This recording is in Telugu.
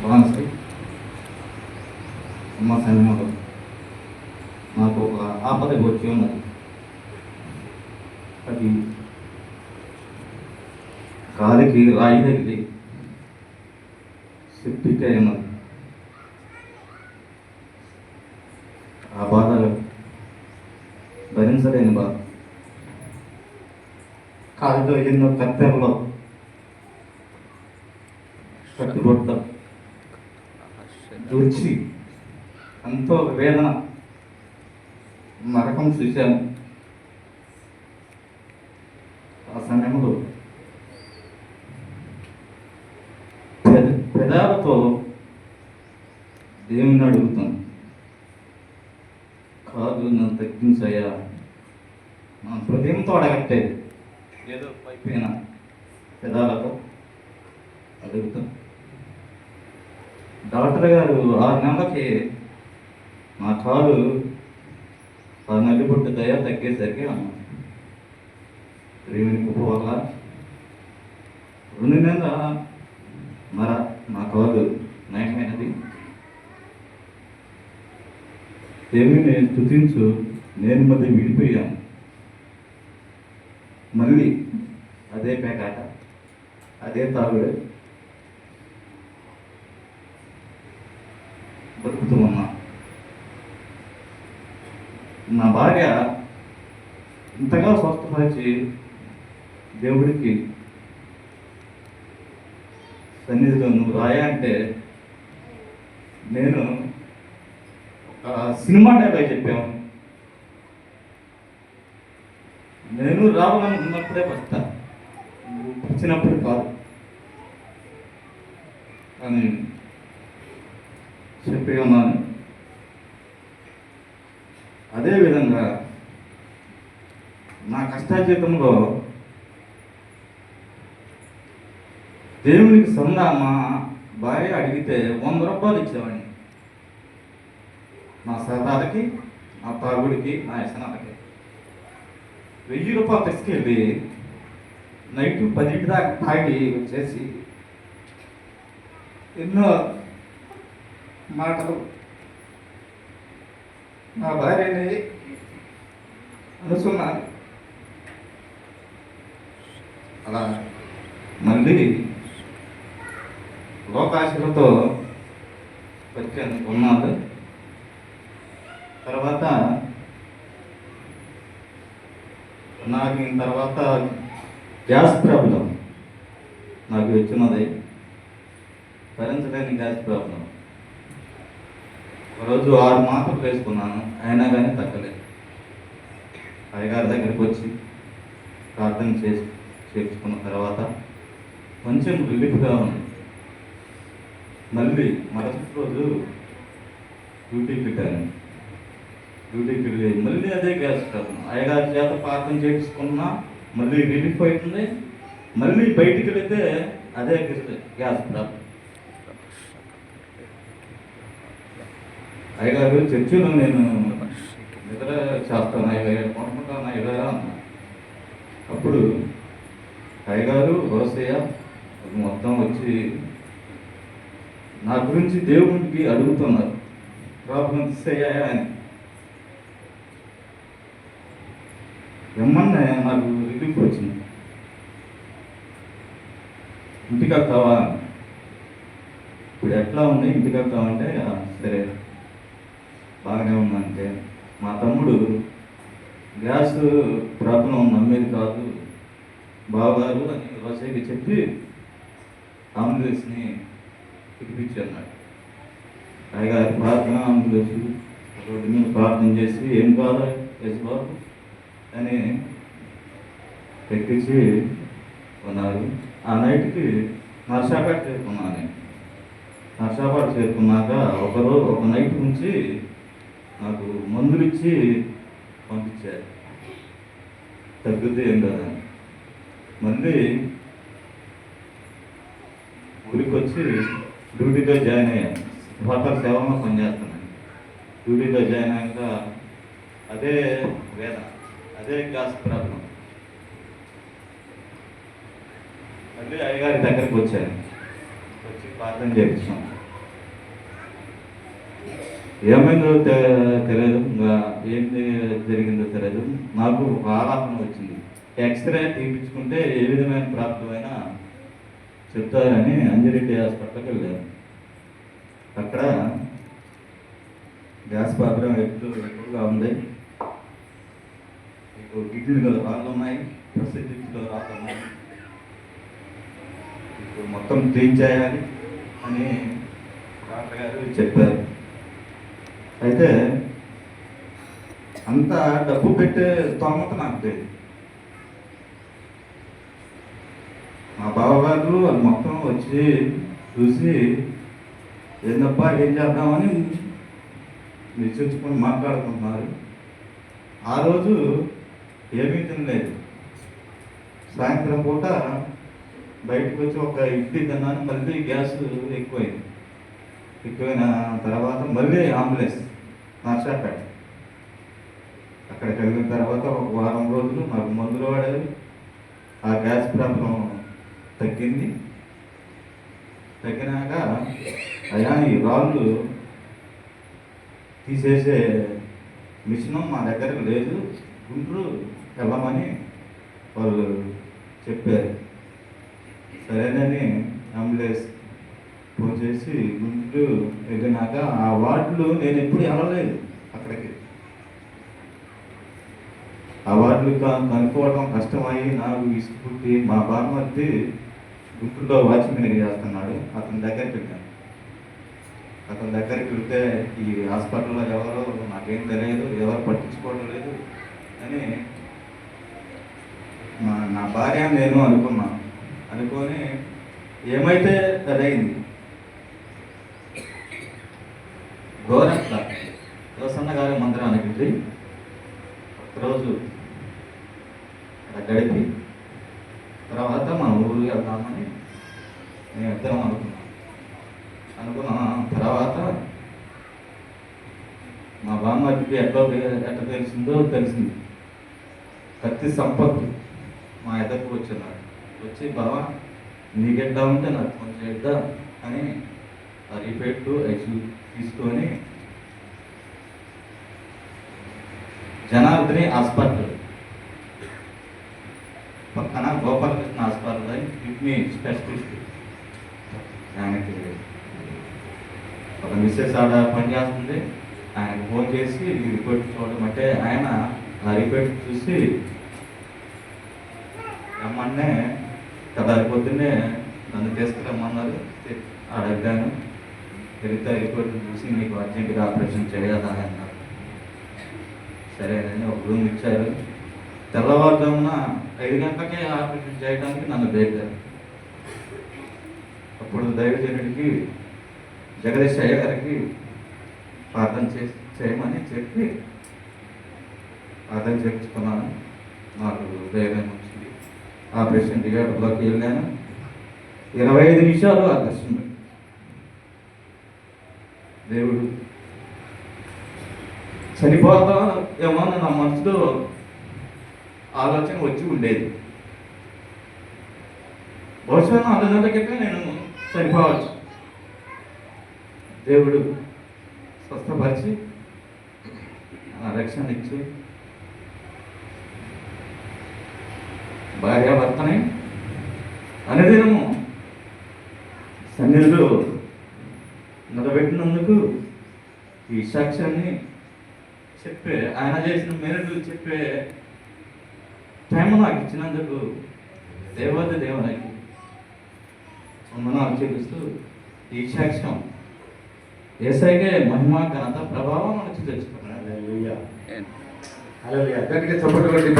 బాగుంది అమ్మ సమయంలో నాకు ఒక ఆపద వచ్చి ఉన్నది. అది కాలికి రాయి తగిలి సెప్టిక్ అయి ఉన్నది. ఆ బాధలు భరించలేని బాధ. కాలితో ఎన్నో కత్తెరలో కట్టుబొట్ట దుర్చి ఎంతో వేదన నరకం చూశాను. ఆ సమయంలో పెదాలతో దేవుని అడుగుతాను, కాదు నన్ను తగ్గించయ్యా. నా హృదయంతో అడగట్టేది, ఏదో పైపోయిన పెదాలతో అడుగుతాను. డాక్టర్ గారు 6 నెలలకి నా కాలు ఆ నల్లిబొట్టు దయ తగ్గేసరికి దేవుని కృప వల్ల 2 నెలల నా కాలు నయమైనది. దేవుని స్తుతించు, నేను మధ్య విడిపోయాను. మళ్ళీ అదే పేకాట, అదే తాగుడు బతుకుతున్నా. నా భార్య ఇంతగా స్వస్థపరిచి దేవుడికి సన్నిధిలో నువ్వు రాయా అంటే నేను ఒక సినిమా డైలాగ్ చెప్పాను. నేను రావాలనుకున్నప్పుడే వస్తా, నువ్వు వచ్చినప్పుడు కాదు అని చెప్పి ఉన్నాను. అదేవిధంగా నా కష్టాజీతంలో దేవునికి మా భార్య అడిగితే 100 రూపాయలు ఇచ్చేవాడిని. నా సరదాలకి, నా తాగుడికి, నా వ్యసనాలకి 1000 రూపాయలు తీసుకెళ్ళి నైట్ 10 దాకా తాగి వచ్చేసి ఎన్నో మాటలు నా భార్యని అనుకున్నాను. అలా మళ్ళీ లోకాశలతో వచ్చాను ఉన్నాడు. తర్వాత గ్యాస్ ప్రాబ్లం నాకు వచ్చినది, భరించలేని గ్యాస్ ప్రాబ్లం. ఒకరోజు 6 మాత్రలు వేసుకున్నాను, అయినా కానీ తగ్గలేదు. అయ్యగారి దగ్గరికి వచ్చి ప్రార్థన చేసుకున్న తర్వాత కొంచెం రిలీఫ్గా ఉంది. మళ్ళీ మరుసటి రోజు డ్యూటీకి వెళ్ళాను. డ్యూటీకి వెళ్ళి మళ్ళీ అదే గ్యాస్ ప్రాబ్లం. అయ్యగారి చేత ప్రార్థన చేసుకున్నా మళ్ళీ రిలీఫ్ అవుతుంది. మళ్ళీ బయటికి వెళితే అదే గ్యాస్ ప్రాబ్లం. అయ్యగారు చర్చిలో నేను నిద్ర చేస్తాను, అయ్యగారు కొనుక్కుంటాను అయ్యగారు అన్నా. అప్పుడు అయ్యగారు రోసయ్య మొత్తం వచ్చి నా గురించి దేవుడికి అడుగుతున్నారు, ప్రాబ్లం అయ్యాయా అని. ఎమ్మన్నా నాకు రిలీఫ్ వచ్చింది. ఇంటికి వస్తావా, ఇప్పుడు ఎట్లా ఉంది, ఇంటికి వస్తావంటే సరే బాగానే ఉందంటే, మా తమ్ముడు గ్యాస్ ప్రాబ్లం నమ్మేది కాదు బావగారు అని రోసయ్యకి చెప్పి అంబులెన్స్ని పిలిపించి అన్నాడు. అయ్యగారి ప్రార్థన అంబులెన్స్ రోడ్డు మీద ప్రార్థన చేసి ఏం కాదు ఎస్ బాబు అని ఎక్కించి ఉన్నారు. ఆ నైట్కి నర్సాపేట చేరుకున్నాను. నేను నర్సాపేట చేరుకున్నాక ఒక నైట్ నుంచి నాకు మందులు ఇచ్చి పంపించారు, తగ్గితే ఏం కాదని. మళ్ళీ ఊరికి వచ్చి డ్యూటీలో జాయిన్ అయ్యాను. హోటల్ సేవలో పనిచేస్తున్నాను. డ్యూటీలో జాయిన్ అయ్యాక అదే వేదన, అదే గ్యాస్ ప్రాబ్లం. మళ్ళీ అయ్యగారి దగ్గరికి వచ్చాను, వచ్చి ప్రార్థన చేయించాం. ఏమైందో తెలియదు, ఇంకా ఏంది జరిగిందో తెలియదు. నాకు ఒక ఆలోచన వచ్చింది, ఎక్స్రే తీపించుకుంటే ఏ విధమైన ప్రాబ్లమైనా చెప్తారని అంజిరెడ్డి హాస్పిటల్కి వెళ్ళాను. అక్కడ గ్యాస్ ప్రాబ్లం ఎక్కువగా ఉంది, మీకు కిడ్నీలో రాళ్ళు ఉన్నాయి, ప్రసిద్ధిలో రాళ్ళు ఉన్నాయి, మీకు మొత్తం క్లీన్ చేయాలి అని డాక్టర్ గారు చెప్పారు. అయితే అంత డబ్బు పెట్టే స్తోమత నాకు లేదు. మా బావగారు వాళ్ళు మొత్తం వచ్చి చూసి ఏందబ్బా ఏం చేద్దామని నిశ్చయించుకొని మాట్లాడుకుంటున్నారు. ఆ రోజు ఏమీ తినలేదు. సాయంత్రం పూట బయటకు వచ్చి ఒక ఇడ్లీ తిన్నాను, మళ్ళీ గ్యాస్ ఎక్కువైంది. ఎక్కువైన తర్వాత మళ్ళీ అంబులెన్స్ నర్సాపేట. అక్కడికి వెళ్ళిన తర్వాత ఒక వారం రోజులు నాకు మందులు వాడారు. ఆ గ్యాస్ ప్రాబ్లం తగ్గింది. తగ్గినాక అయ్యా ఈ రాళ్ళు తీసేసే మిషన్ మా దగ్గర లేదు, గుంటూరు వెళ్ళమని వాళ్ళు చెప్పారు. సరేనని అంబులెన్స్ ఫోన్ చేసి గుంటూరు వెళ్ళినాక ఆ వార్డులు నేను ఎప్పుడు వెళ్ళలేదు. అక్కడికి ఆ వార్డులు కనుక్కోవడం కష్టమయ్యి నాకు ఇసుకుట్టి మా బామ్మర్ది గుంటూరులో వాచ్మెన్గా చేస్తున్నాడు. అతని దగ్గరికి వెళ్ళాను. అతని దగ్గరికి వెళ్తే ఈ హాస్పిటల్లో ఎవరో నాకేం తెలియదు, ఎవరు పట్టించుకోవడం లేదు అని నా భార్య నేను అనుకున్నాను. అనుకొని ఏమైతే అదైంది. గోరంట్ల దోసన్న గారి మందిరానికి వెళ్ళి ఒకరోజు గడిపి తర్వాత మన ఊరు వెళ్దామని నేను ఇద్దరం అనుకున్నా. తర్వాత మా బామ్మకి ఎట్లా తెలిసిందో తెలిసింది. కత్తి సంపత్ మా ఎద్దకు వచ్చినాడు. వచ్చి బావా నీకెట్లా ఉంటే నాకు కొంచెం చేద్దా అని ఆ రిపేట్ తీసుకొని జనార్దని హాస్పిటల్ పక్కన గోపాలకృష్ణ హాస్పిటల్ కిడ్నీ స్పెషలిస్ట్, ఆయనకి ఒక మిస్సెస్ ఆడ పనిచేస్తుంది. ఆయనకు ఫోన్ చేసి ఈ రిపోర్ట్ చూడడం అంటే ఆయన ఆ రిపోర్ట్ చూసి రమ్మన్నే కదా పొద్దున్నే నన్ను తీసుకురమ్మన్నారు. అడిగాను, తిరిగితే రిపోర్ట్ చూసి మీకు అర్జెంటుగా ఆపరేషన్ చేయాలా అన్నారు. సరేనని ఒక రూమ్ ఇచ్చారు. తెల్లవారుజామున 5 గంటలకే ఆపరేషన్ చేయడానికి నన్ను లేపారు. అప్పుడు దైవజనుడికి జగదీష్ అయ్య గారికి ప్రార్థన చేయమని చెప్పి ప్రార్థన చేయించుకున్నాను. నాకు ధైర్యం వచ్చింది. ఆపరేషన్ థియేటర్లోకి వెళ్ళాను. 25 నిమిషాలు ఆ దర్శనం. దేవుడు చనిపోతా ఏమో నా మనసులో ఆలోచన వచ్చి ఉండేది. బహుశా 4 గంటల క్రితం నేను చనిపోవచ్చు. దేవుడు స్వస్థపరిచి రక్షణ ఇచ్చి భార్యాభర్తని అనుదినము సన్నిధిలో నిలబెట్టినందుకు ఈ సాక్ష్యాన్ని చెప్పే, ఆయన చేసిన మేరకు చెప్పే టైం నాకు ఇచ్చినందుకు దేవునికి వందనాలు చూపిస్తూ ఈ సాక్ష్యం యేసయ్యకే మహిమ ఘనత ప్రభావం నుంచి తెచ్చుకున్నాడు. హల్లెలూయా. గట్టిగా చప్పట్లు కొట్టి